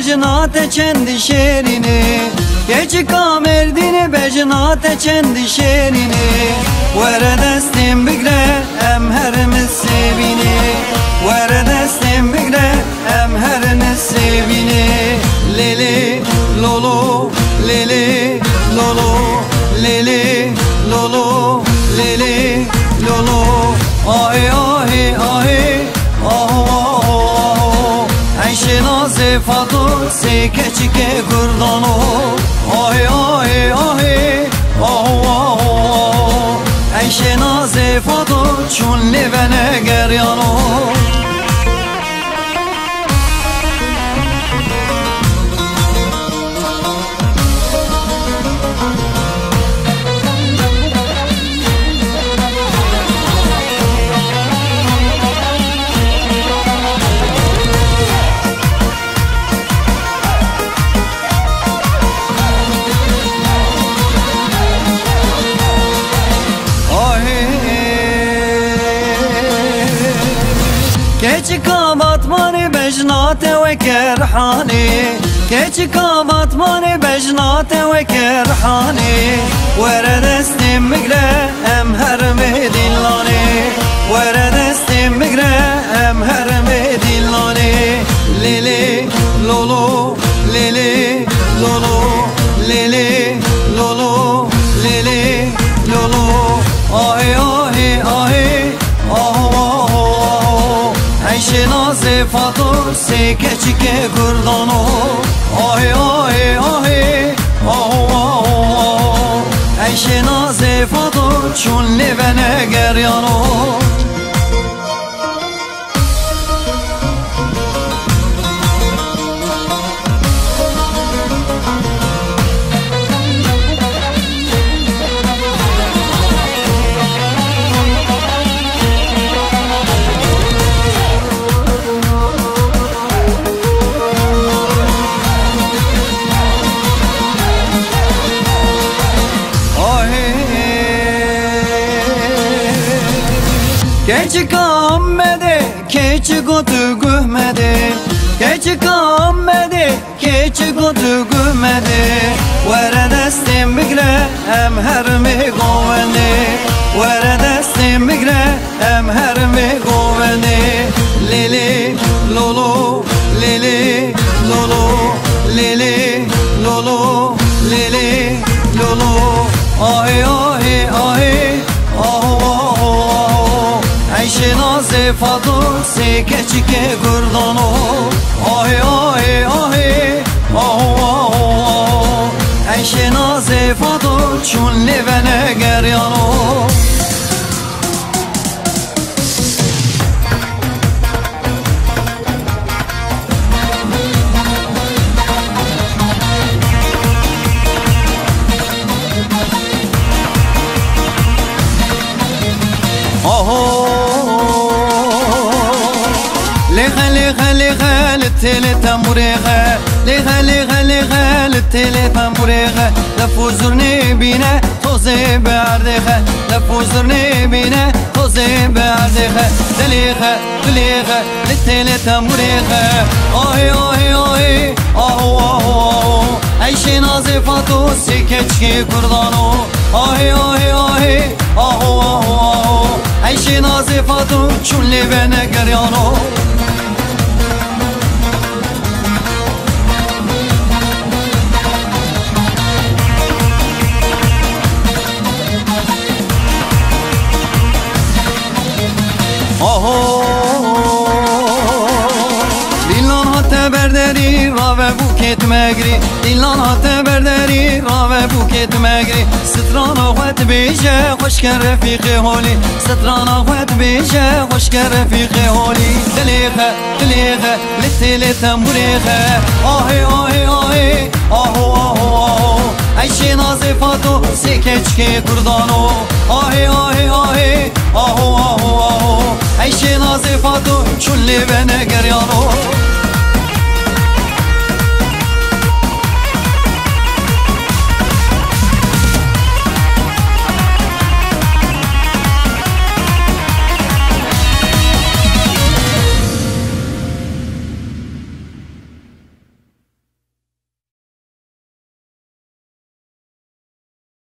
بجنات چند شیرینه گچ کامردینه بجنات چند شیرینه ور دستم بگره ام هر مسیبینه ور دستم بگره ام هر مسیبینه لیلی لولو لیلی لولو لیلی لولو لیلی لولو آه آه آه آه عیش ناز فاتو سکه چکه گردانو آه آه آه آه عیش ناز فاتو چون لیونه گریانو كيش كامات ماني بجنات وكرحاني كيش كامات ماني بجنات وكرحاني ورد استم مقرا ام هرمي دلاني ورد استم مقرا ام هرمي دلاني ليلي لولو ليلي لولو ليلي لولو ليلي لولو آه آه آه عیش ناز فاتو سکه چکه گردانو آه آه آه آه عیش ناز فاتو چون لیونه گریانو Keçi kammede, keçi gotu gühmede Keçi kammede, keçi gotu gühmede Vere destim bigre, em hermi govende Vere destim bigre, em hermi govende Lili, lolo, lili, lolo Lili, lolo, lili, lolo Ahi, ahi, ahi, عیش ناز فاتو سکه چکه گردانو آه آه آه آه عیش ناز فاتو چون لیونه گریانو لغة للتلي تموريغة لغة للتلي تموريغة لفوزرني بينا توزي بعردغة لفوزرني بينا توزي بعردغة لغة للتلي تموريغة آهي آهي آهي آهو آهو عيشي نازفاتو سيكتشكي كردانو آهي آهي آهي آهو آهو عيشي نازفاتو چون لیونه گریانو دیلان هات برداری راوه بوکت مگری دیلان هات برداری راوه بوکت مگری ستران آخوت بیشه خوشکر رفیق هولی ستران آخوت بیشه خوشکر رفیق هولی دلیغه لطل تنبوریغه آهی آهی آهی آهو آهو آهو عیشی نازفاتو سکچکی کردانو آهی آهی آهی آهو آهو آهو عیشی نازفاتو چون لیونه گریانو